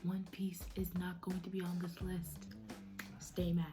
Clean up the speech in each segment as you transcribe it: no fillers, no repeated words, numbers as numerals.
One Piece is not going to be on this list. Stay mad.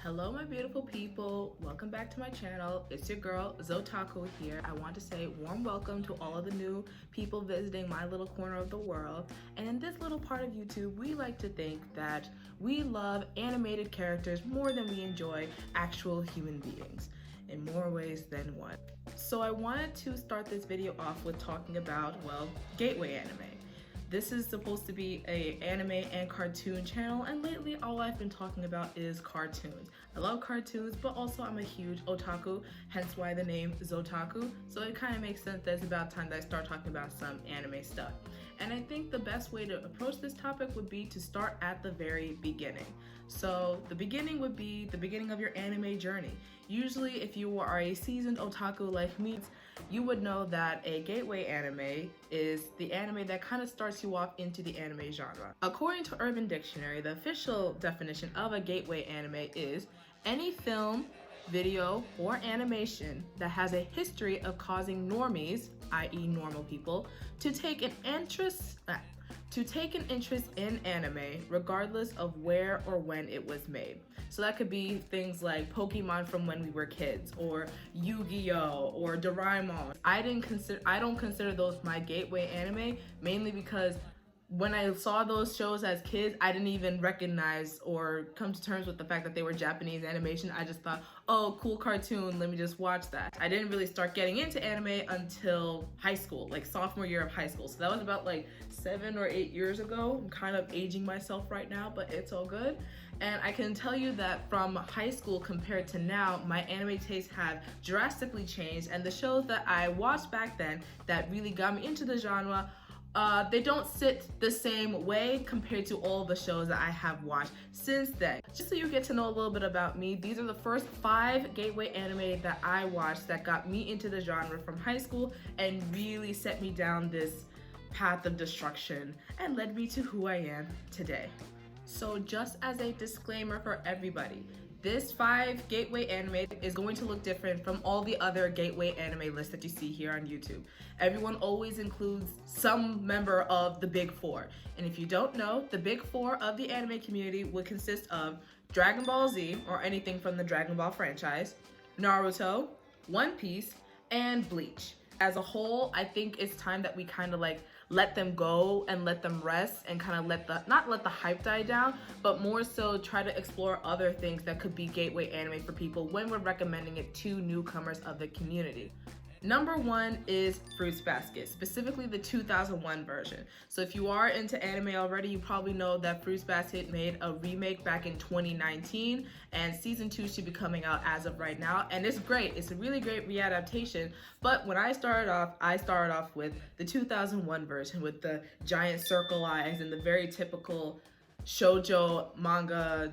Hello my beautiful people, welcome back to my channel. It's your girl Zotaku here. I want to say warm welcome to all of the new people visiting my little corner of the world. And in this little part of YouTube, we like to think that we love animated characters more than we enjoy actual human beings, in more ways than one. So I wanted to start this video off with talking about, well, gateway anime. This is supposed to be an anime and cartoon channel, and lately all I've been talking about is cartoons. I love cartoons, but also I'm a huge otaku, hence why the name Zotaku. So it kind of makes sense that it's about time that I start talking about some anime stuff. And I think the best way to approach this topic would be to start at the very beginning. So the beginning would be the beginning of your anime journey. Usually if you are a seasoned otaku like me, you would know that a gateway anime is the anime that kind of starts you off into the anime genre. According to Urban Dictionary, the official definition of a gateway anime is any film, video, or animation that has a history of causing normies, i.e. normal people, to take an interest in anime regardless of where or when it was made. So that could be things like Pokemon from when we were kids, or Yu-Gi-Oh, or Doraemon. I don't consider those my gateway anime, mainly because when I saw those shows as kids, I didn't even recognize or come to terms with the fact that they were Japanese animation. I just thought, oh, cool cartoon, let me just watch that. I didn't really start getting into anime until high school, like sophomore year of high school. So that was about like 7 or 8 years ago. I'm kind of aging myself right now, but it's all good. And I can tell you that from high school compared to now, my anime tastes have drastically changed, and the shows that I watched back then that really got me into the genre, they don't sit the same way compared to all the shows that I have watched since then. Just so you get to know a little bit about me, these are the first 5 gateway anime that I watched that got me into the genre from high school and really set me down this path of destruction and led me to who I am today. So just as a disclaimer for everybody, this 5 gateway anime is going to look different from all the other gateway anime lists that you see here on YouTube. Everyone always includes some member of the big 4. And if you don't know, the big 4 of the anime community would consist of Dragon Ball Z, or anything from the Dragon Ball franchise, Naruto, One Piece, and Bleach. As a whole, I think it's time that we kind of like let them go and let them rest and kind of not let the hype die down, but more so try to explore other things that could be gateway anime for people when we're recommending it to newcomers of the community. Number 1 is Fruits Basket, specifically the 2001 version. So if you are into anime already, you probably know that Fruits Basket made a remake back in 2019, and season 2 should be coming out as of right now, and it's great. It's a really great readaptation, but when I started off with the 2001 version with the giant circle eyes and the very typical shoujo manga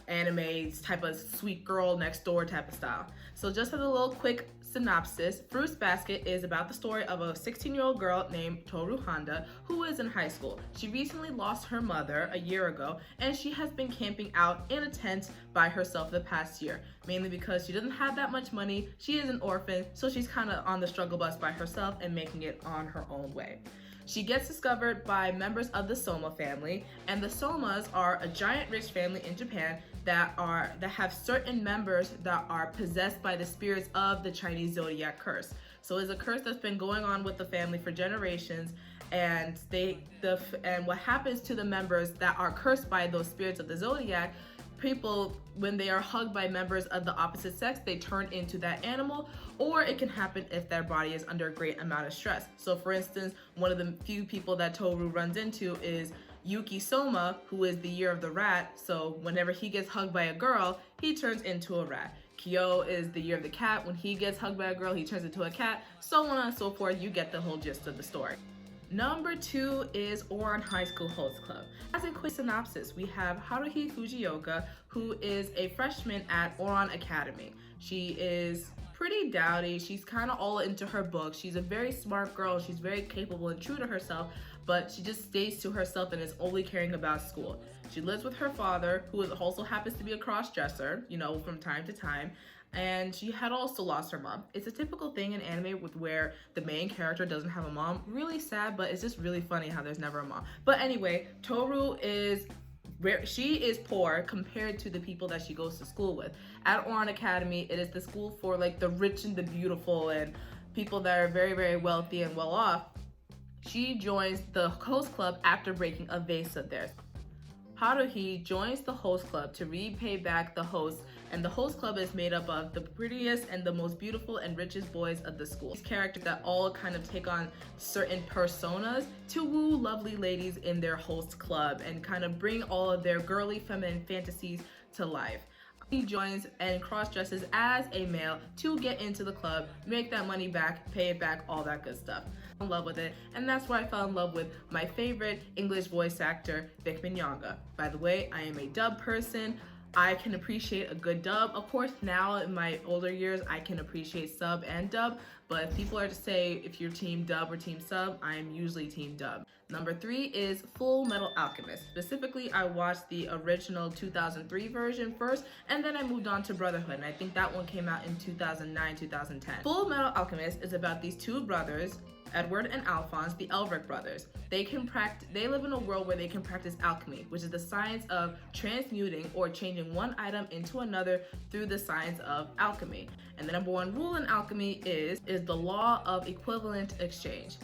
anime type of sweet girl next door type of style. So just as a little quick synopsis, Fruits Basket is about the story of a 16-year-old girl named Toru Honda who is in high school. She recently lost her mother a year ago, and she has been camping out in a tent by herself the past year, mainly because she doesn't have that much money. She is an orphan, so she's kind of on the struggle bus by herself and making it on her own way. She gets discovered by members of the Soma family, and the Somas are a giant rich family in Japan that have certain members that are possessed by the spirits of the Chinese zodiac curse. So it's a curse that's been going on with the family for generations, and what happens to the members that are cursed by those spirits of the zodiac, people, when they are hugged by members of the opposite sex, they turn into that animal, or it can happen if their body is under a great amount of stress. So for instance, one of the few people that Toru runs into is Yuki Soma, who is the year of the rat. So whenever he gets hugged by a girl, he turns into a rat. Kyo is the year of the cat. When he gets hugged by a girl, he turns into a cat, so on and so forth. You get the whole gist of the story. Number 2 is Ouran High School Host Club. As a quick synopsis, we have Haruhi Fujioka, who is a freshman at Ouran Academy. She is pretty dowdy. She's kind of all into her books. She's a very smart girl. She's very capable and true to herself, but she just stays to herself and is only caring about school. She lives with her father, who also happens to be a cross-dresser, from time to time. and she had also lost her mom. It's a typical thing in anime with where the main character doesn't have a mom. Really sad, but it's just really funny how there's never a mom. But anyway, Toru is she is poor compared to the people that she goes to school with. At Ouran Academy, it is the school for like the rich and the beautiful and people that are very, very wealthy and well off. She joins the host club after breaking a vase of theirs. Haruhi joins the host club to repay back the host, and the host club is made up of the prettiest and the most beautiful and richest boys of the school. These characters that all kind of take on certain personas to woo lovely ladies in their host club and kind of bring all of their girly feminine fantasies to life. He joins and cross-dresses as a male to get into the club, make that money back, pay it back, all that good stuff. I'm in love with it, and that's where I fell in love with my favorite English voice actor, Vic Mignogna. By the way, I am a dub person. I can appreciate a good dub. Of course, now in my older years, I can appreciate sub and dub, but if people are to say if you're team dub or team sub, I am usually team dub. Number 3 is Full Metal Alchemist. Specifically, I watched the original 2003 version first, and then I moved on to Brotherhood, and I think that one came out in 2009, 2010. Full Metal Alchemist is about these two brothers, Edward and Alphonse, the Elric brothers. They live in a world where they can practice alchemy, which is the science of transmuting or changing one item into another through the science of alchemy. And the number 1 rule in alchemy is the law of equivalent exchange.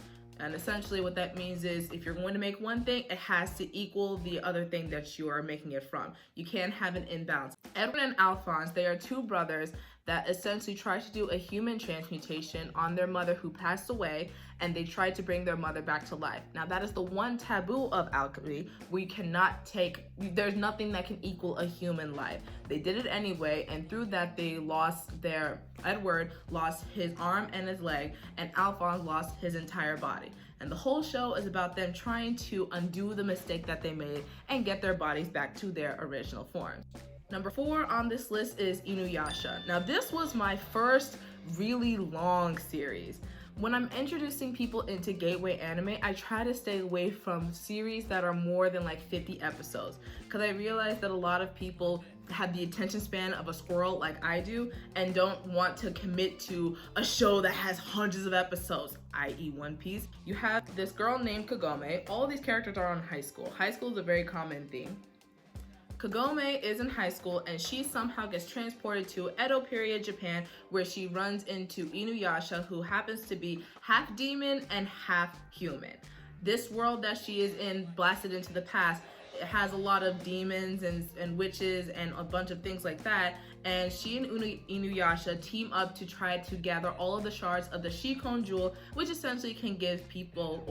And essentially what that means is if you're going to make one thing, it has to equal the other thing that you are making it from. You can't have an imbalance. Edward and Alphonse, they are two brothers that essentially tried to do a human transmutation on their mother who passed away, and they tried to bring their mother back to life. Now that is the one taboo of alchemy. There's nothing that can equal a human life. They did it anyway, and through that Edward lost his arm and his leg, and Alphonse lost his entire body. And the whole show is about them trying to undo the mistake that they made and get their bodies back to their original form. Number 4 on this list is Inuyasha. Now this was my first really long series. When I'm introducing people into gateway anime, I try to stay away from series that are more than like 50 episodes, because I realize that a lot of people have the attention span of a squirrel like I do and don't want to commit to a show that has hundreds of episodes, i.e. One Piece. You have this girl named Kagome. All these characters are in high school. High school is a very common theme. Kagome is in high school and she somehow gets transported to Edo period Japan, where she runs into Inuyasha, who happens to be half demon and half human. This world that she is in, blasted into the past, it has a lot of demons and witches and a bunch of things like that, and she and Inuyasha team up to try to gather all of the shards of the Shikon Jewel, which essentially can give people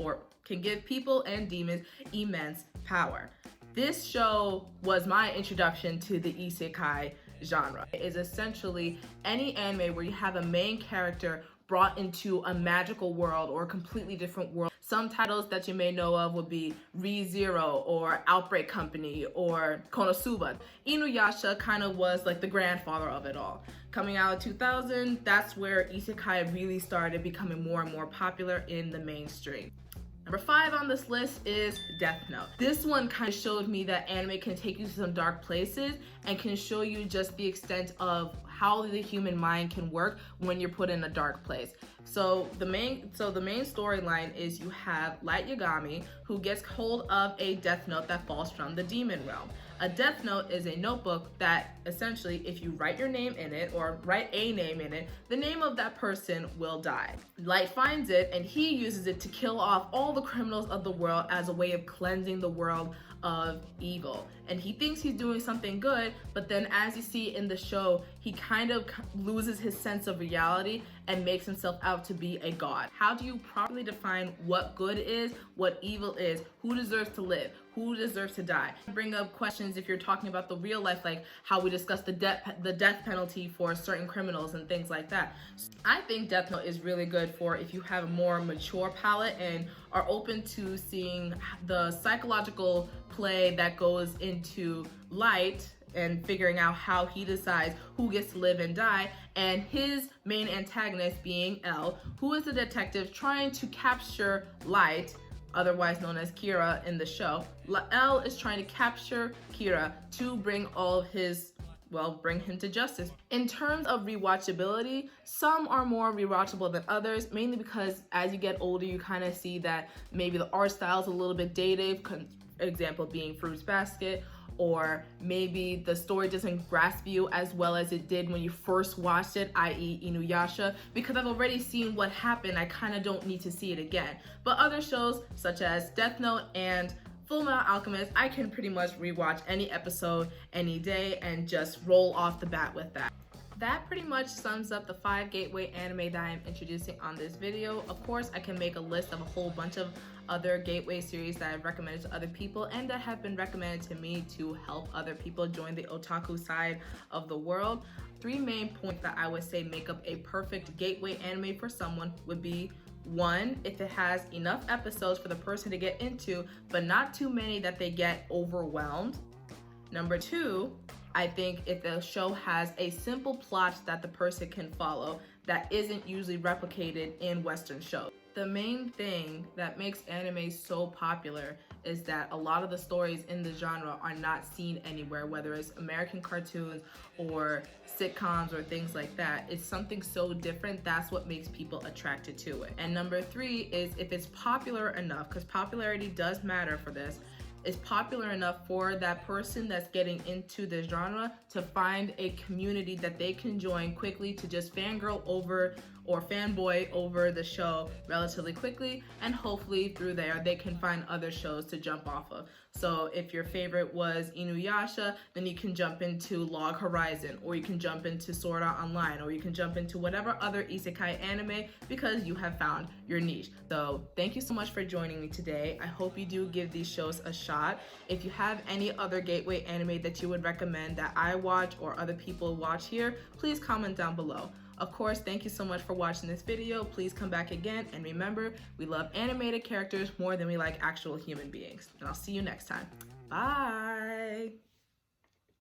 and demons immense power. This show was my introduction to the isekai genre. It is essentially any anime where you have a main character brought into a magical world or a completely different world. Some titles that you may know of would be Re:Zero or Outbreak Company or Konosuba. Inuyasha kind of was like the grandfather of it all. Coming out in 2000, that's where isekai really started becoming more and more popular in the mainstream. Number 5 on this list is Death Note. This one kind of showed me that anime can take you to some dark places and can show you just the extent of how the human mind can work when you're put in a dark place. So the main storyline is you have Light Yagami, who gets hold of a death note that falls from the demon realm. A death note is a notebook that essentially, if you write your name in it or write a name in it, the name of that person will die. Light finds it and he uses it to kill off all the criminals of the world as a way of cleansing the world of evil. And he thinks he's doing something good, but then as you see in the show, he kind of loses his sense of reality and makes himself out to be a god. How do you properly define what good is, what evil is, who deserves to live, who deserves to die? Bring up questions if you're talking about the real life, like how we discussed the death penalty for certain criminals and things like that. I think Death Note is really good for if you have a more mature palate and are open to seeing the psychological play that goes into Light and figuring out how he decides who gets to live and die, and his main antagonist being L, who is a detective trying to capture Light, otherwise known as Kira in the show. L is trying to capture Kira to bring all of his well, bring him to justice. In terms of rewatchability, some are more rewatchable than others, mainly because as you get older, you kind of see that maybe the art style is a little bit dated, example being Fruits Basket, or maybe the story doesn't grasp you as well as it did when you first watched it, i.e. Inuyasha, because I've already seen what happened, I kind of don't need to see it again. But other shows such as Death Note and Fullmetal Alchemist, I can pretty much rewatch any episode any day and just roll off the bat with that. That pretty much sums up the 5 gateway anime that I am introducing on this video. Of course, I can make a list of a whole bunch of other gateway series that I've recommended to other people and that have been recommended to me to help other people join the otaku side of the world. 3 main points that I would say make up a perfect gateway anime for someone would be: 1, if it has enough episodes for the person to get into, but not too many that they get overwhelmed. Number 2, I think if the show has a simple plot that the person can follow that isn't usually replicated in Western shows. The main thing that makes anime so popular is that a lot of the stories in the genre are not seen anywhere, whether it's American cartoons or sitcoms or things like that. It's something so different, that's what makes people attracted to it. And number 3 is if it's popular enough, because popularity does matter for this, is popular enough for that person that's getting into the genre to find a community that they can join quickly to just fangirl over or fanboy over the show relatively quickly, and hopefully through there they can find other shows to jump off of. So if your favorite was Inuyasha, then you can jump into Log Horizon, or you can jump into Sword Art Online, or you can jump into whatever other isekai anime because you have found your niche. So thank you so much for joining me today. I hope you do give these shows a shot. If you have any other gateway anime that you would recommend that I watch or other people watch here, please comment down below. Of course, thank you so much for watching this video. Please come back again, and remember, we love animated characters more than we like actual human beings. And I'll see you next time. Bye!